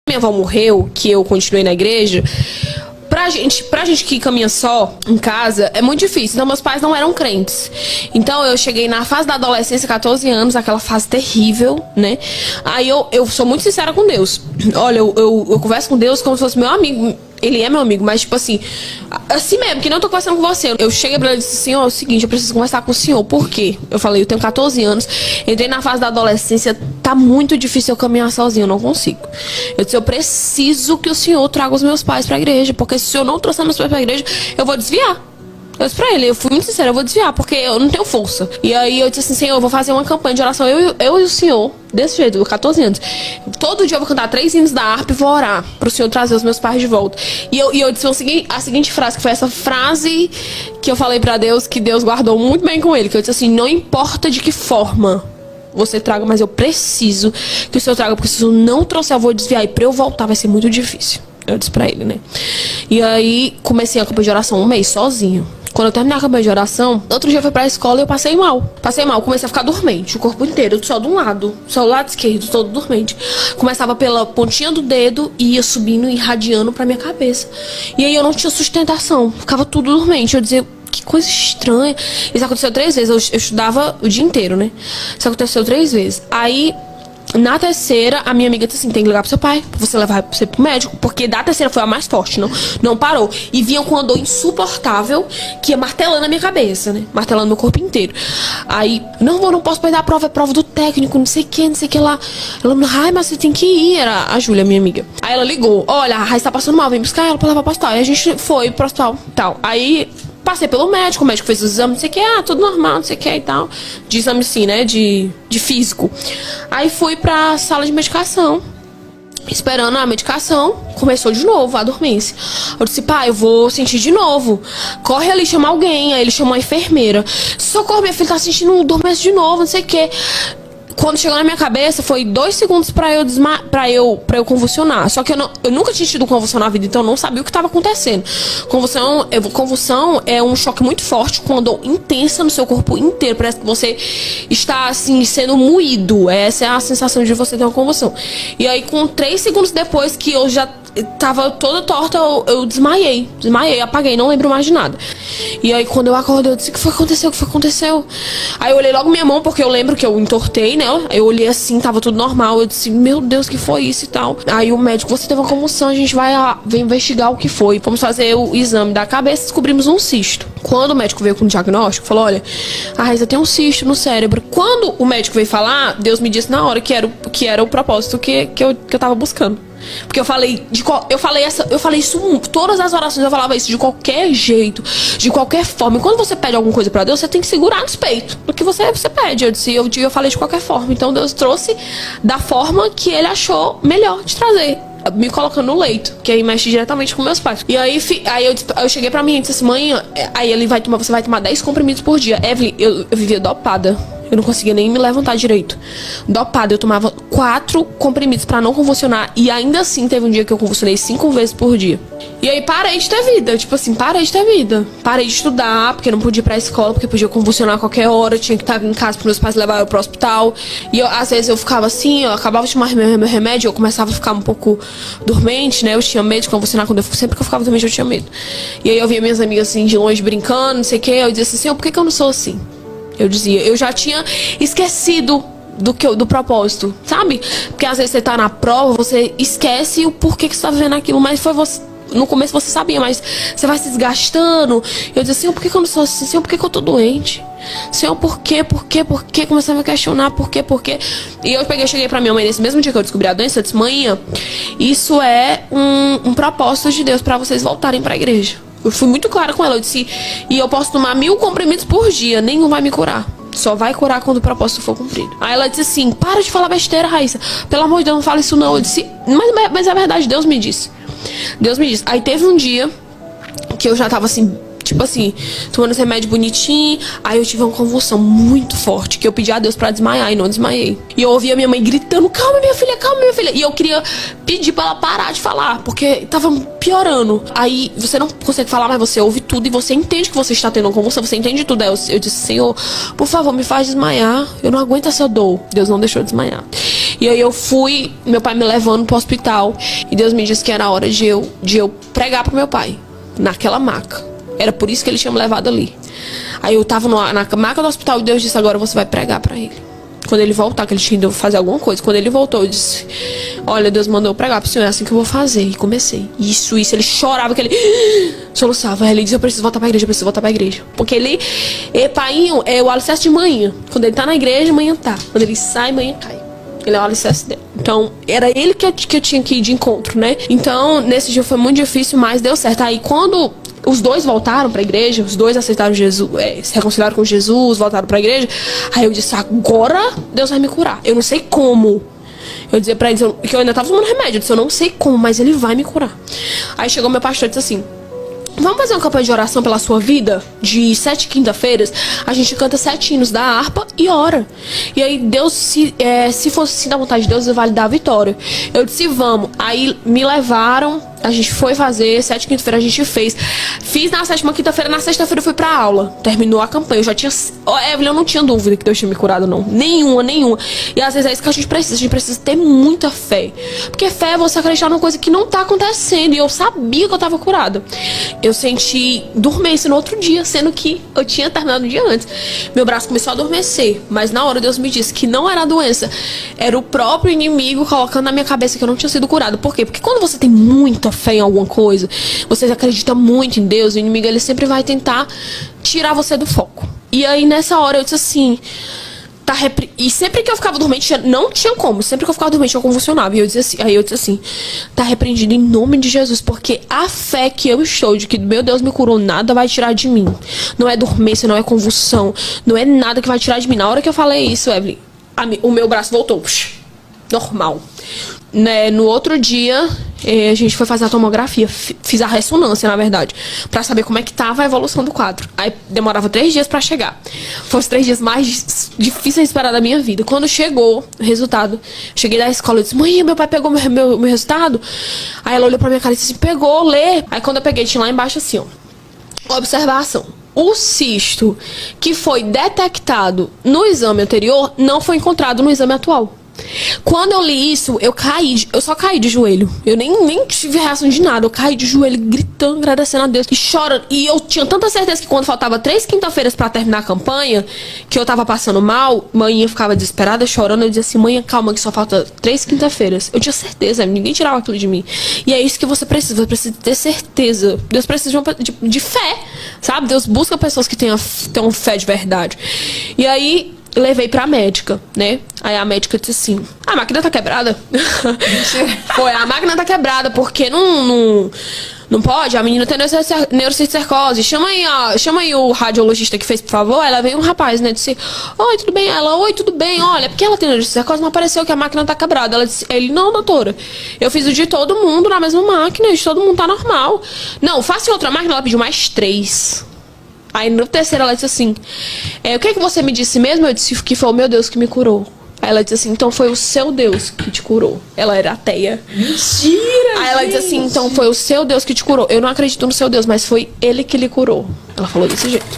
Minha avó morreu, que eu continuei na igreja, pra gente que caminha só em casa, é muito difícil. Então, meus pais não eram crentes. Então, eu cheguei na fase da adolescência, 14 anos, aquela fase terrível, né? Aí, eu sou muito sincera com Deus. Olha, eu converso com Deus como se fosse meu amigo. Ele é meu amigo, mas tipo assim mesmo, que não tô conversando com você. Eu cheguei pra ele e disse assim, ó, é o seguinte, eu preciso conversar com o senhor. Por quê? Eu falei, eu tenho 14 anos, entrei na fase da adolescência, tá muito difícil eu caminhar sozinho, eu não consigo. Eu disse, eu preciso que o senhor traga os meus pais pra igreja, porque se o senhor não trouxer meus pais pra igreja, eu vou desviar. Eu disse pra ele, eu fui muito sincera, eu vou desviar, porque eu não tenho força. E aí eu disse assim, senhor, eu vou fazer uma campanha de oração, eu e o senhor, desse jeito, 14 anos. Todo dia eu vou cantar 3 hinos da harpa e vou orar pro senhor trazer os meus pais de volta. E eu disse a seguinte frase, que foi essa frase que eu falei pra Deus, que Deus guardou muito bem com ele, que eu disse assim, não importa de que forma você traga, mas eu preciso que o senhor traga, porque se eu não trouxer, eu vou desviar, e pra eu voltar vai ser muito difícil. Eu disse pra ele, né? E aí comecei a campanha de oração 1 mês sozinho. Quando eu terminei a campanha de oração, outro dia eu fui pra escola e eu passei mal. Comecei a ficar dormente, o corpo inteiro, só de um lado. Só o lado esquerdo, todo dormente. Começava pela pontinha do dedo e ia subindo e irradiando pra minha cabeça. E aí eu não tinha sustentação, ficava tudo dormente. Eu dizia, que coisa estranha. Isso aconteceu 3 vezes, eu estudava o dia inteiro, né? Isso aconteceu 3 vezes. Aí, na terceira, a minha amiga disse assim, tem que ligar pro seu pai, pra você levar você pro médico, porque da terceira foi a mais forte, não parou. E vinham com uma dor insuportável, que ia martelando a minha cabeça, né? Martelando meu corpo inteiro. Aí, não posso perder a prova, é prova do técnico, não sei o que lá. Ela, ai, mas você tem que ir, era a Júlia, minha amiga. Aí ela ligou, olha, a Raíssa tá passando mal, vem buscar ela pra levar pro hospital. Aí a gente foi pro hospital, tal. Aí passei pelo médico, o médico fez os exames, não sei o que, tudo normal, não sei o que e tal. De exame sim, né, de físico. Aí fui pra sala de medicação, esperando a medicação, começou de novo a dormência. Eu disse, pai, eu vou sentir de novo. Corre ali, chama alguém. Aí ele chamou a enfermeira. Socorro, minha filha tá sentindo dormência de novo, não sei o que. Quando chegou na minha cabeça, foi 2 segundos pra eu convulsionar. Só que eu nunca tinha tido convulsão na vida, então eu não sabia o que estava acontecendo. Convulsão é um choque muito forte, com uma dor intensa no seu corpo inteiro. Parece que você está, assim, sendo moído. Essa é a sensação de você ter uma convulsão. E aí, com 3 segundos depois que eu já tava toda torta, eu desmaiei, apaguei, não lembro mais de nada. E aí quando eu acordei, eu disse, o que foi que aconteceu? Aí eu olhei logo minha mão, porque eu lembro que eu entortei, né? Eu olhei assim, tava tudo normal. Eu disse, meu Deus, que foi isso e tal? Aí o médico, você teve uma comoção, a gente vai investigar o que foi. Vamos fazer o exame da cabeça, descobrimos um cisto. Quando o médico veio com o diagnóstico, falou, olha, a Raíssa tem um cisto no cérebro. Quando o médico veio falar, Deus me disse na hora que era o propósito que eu tava buscando. Porque eu falei isso, todas as orações eu falava isso de qualquer jeito, de qualquer forma. E quando você pede alguma coisa pra Deus, você tem que segurar nos peitos o que você pede. Eu falei de qualquer forma. Então Deus trouxe da forma que ele achou melhor de trazer, me colocando no leito, que aí mexe diretamente com meus pais. E aí eu cheguei pra mim e disse assim, mãe, aí você vai tomar 10 comprimidos por dia. Evelyn, eu vivia dopada. Eu não conseguia nem me levantar direito. Dopada, eu tomava 4 comprimidos pra não convulsionar. E ainda assim, teve um dia que eu convulsionei 5 vezes por dia. E aí parei de ter vida. Tipo assim, parei de ter vida. Parei de estudar, porque não podia ir pra escola, porque podia convulsionar a qualquer hora. Eu tinha que estar em casa para meus pais levarem eu pro hospital. E às vezes eu ficava assim, eu acabava de tomar meu remédio, eu começava a ficar um pouco dormente, né? Eu tinha medo de convulsionar. Sempre que eu ficava dormente, eu tinha medo. E aí eu via minhas amigas assim, de longe, brincando, não sei o que. Eu dizia assim, por que eu não sou assim? Eu dizia, eu já tinha esquecido do propósito, sabe? Porque às vezes você tá na prova, você esquece o porquê que você tá vivendo aquilo, mas foi você. No começo você sabia, mas você vai se desgastando. Eu dizia, Senhor, por que eu não sou assim? Senhor, por que eu tô doente? Senhor, por quê? Comecei a me questionar, por quê? E eu cheguei pra minha mãe nesse mesmo dia que eu descobri a doença. Eu disse, mãe, isso é um propósito de Deus pra vocês voltarem pra igreja. Eu fui muito clara com ela, eu disse, e eu posso tomar 1000 comprimidos por dia, nenhum vai me curar. Só vai curar quando o propósito for cumprido. Aí ela disse assim, para de falar besteira, Raíssa. Pelo amor de Deus, não fala isso não. Eu disse, mas é verdade, Deus me disse. Aí teve um dia que eu já tava assim, tipo assim, tomando esse remédio bonitinho. Aí eu tive uma convulsão muito forte, que eu pedi a Deus pra desmaiar e não desmaiei. E eu ouvi a minha mãe gritando, calma minha filha, calma minha filha. E eu queria pedir pra ela parar de falar, porque tava piorando. Aí você não consegue falar, mas você ouve tudo e você entende que você está tendo uma convulsão, você entende tudo. Aí eu disse, Senhor, por favor, me faz desmaiar, eu não aguento essa dor. Deus não deixou eu desmaiar. E aí eu fui, meu pai me levando pro hospital, e Deus me disse que era hora de eu pregar pro meu pai, naquela maca. Era por isso que ele tinha me levado ali. Aí eu tava na maca do hospital e Deus disse, agora você vai pregar pra ele. Quando ele voltar, que ele tinha ido fazer alguma coisa. Quando ele voltou, eu disse, olha, Deus mandou eu pregar pro senhor, é assim que eu vou fazer. E comecei. Isso, ele chorava, que ele soluçava. Aí ele dizia, eu preciso voltar pra igreja, eu preciso voltar pra igreja. Porque ele, painho, é o alicerce de manhã. Quando ele tá na igreja, manhã tá. Quando ele sai, manhã cai. Ele é o alicerce dele. Então, era ele que eu tinha que ir de encontro, né? Então, nesse dia foi muito difícil, mas deu certo. Aí, quando os dois voltaram pra igreja, os dois aceitaram Jesus, se reconciliaram com Jesus, voltaram pra igreja, aí eu disse, agora Deus vai me curar. Eu não sei como. Eu dizia pra eles que eu ainda tava tomando remédio. Eu disse, eu não sei como, mas ele vai me curar. Aí chegou meu pastor e disse assim, vamos fazer uma campanha de oração pela sua vida? De 7 quinta-feiras, a gente canta 7 hinos da harpa e ora. E aí Deus, se fosse assim da vontade de Deus, vai lhe dar a vitória. Eu disse, vamos. Aí me levaram, a gente foi fazer, 7 quinta-feira a gente fez. Fiz na 7ª quinta-feira, na 6ª-feira eu fui pra aula. Terminou a campanha, eu já tinha... Evelyn, eu não tinha dúvida que Deus tinha me curado, não. Nenhuma. E às vezes é isso que a gente precisa ter muita fé. Porque fé é você acreditar numa coisa que não tá acontecendo. E eu sabia que eu tava curada. Eu senti dormência no outro dia, sendo que eu tinha terminado o dia antes. Meu braço começou a adormecer, mas na hora Deus me disse que não era a doença, era o próprio inimigo colocando na minha cabeça que eu não tinha sido curado. Por quê? Porque quando você tem muita fé em alguma coisa, você acredita muito em Deus, o inimigo ele sempre vai tentar tirar você do foco. E aí nessa hora eu disse assim... E sempre que eu ficava dormente, não tinha como. Sempre que eu ficava dormente, eu convulsionava. E eu dizia assim, aí eu disse assim, tá repreendido em nome de Jesus, porque a fé que eu estou de que meu Deus me curou, nada vai tirar de mim. Não é dormência, não é convulsão, não é nada que vai tirar de mim. Na hora que eu falei isso, Evelyn, o meu braço voltou, normal. Né, no outro dia, a gente foi fazer a tomografia, fiz a ressonância, na verdade, pra saber como é que tava a evolução do quadro. Aí demorava 3 dias pra chegar. Foi os 3 dias mais difíceis de esperar da minha vida. Quando chegou o resultado, cheguei da escola, eu disse, mãe, meu pai pegou meu resultado? Aí ela olhou pra minha cara e disse assim, pegou, lê. Aí quando eu peguei, tinha lá embaixo assim, ó, observação. O cisto que foi detectado no exame anterior não foi encontrado no exame atual. Quando eu li isso, eu só caí de joelho. Eu nem tive reação de nada. Eu caí de joelho, gritando, agradecendo a Deus e chorando. E eu tinha tanta certeza que quando faltava 3 quinta-feiras pra terminar a campanha, que eu tava passando mal, mãe ficava desesperada, chorando. Eu dizia assim, mãe, calma, que só falta 3 quinta-feiras. Eu tinha certeza, ninguém tirava aquilo de mim. E é isso que você precisa ter certeza. Deus precisa de fé, sabe? Deus busca pessoas que tenham fé de verdade. E aí... levei pra médica, né? Aí a médica disse assim, a máquina tá quebrada. Foi, a máquina tá quebrada, porque não pode, a menina tem neurocicercose. Chama aí o radiologista que fez, por favor. Ela veio um rapaz, né? Disse, oi, tudo bem? Ela, oi, tudo bem? Olha, porque ela tem neurocicercose, não apareceu que a máquina tá quebrada. Ele, não, doutora, eu fiz o de todo mundo na mesma máquina, de todo mundo tá normal. Não, faça em outra máquina, ela pediu mais 3. Aí no terceiro ela disse assim, o que você me disse mesmo? Eu disse que foi o meu Deus que me curou. Aí ela disse assim, então foi o seu Deus que te curou. Ela era ateia. Mentira! Aí ela disse assim, então foi o seu Deus que te curou. Eu não acredito no seu Deus, mas foi ele que lhe curou. Ela falou desse jeito.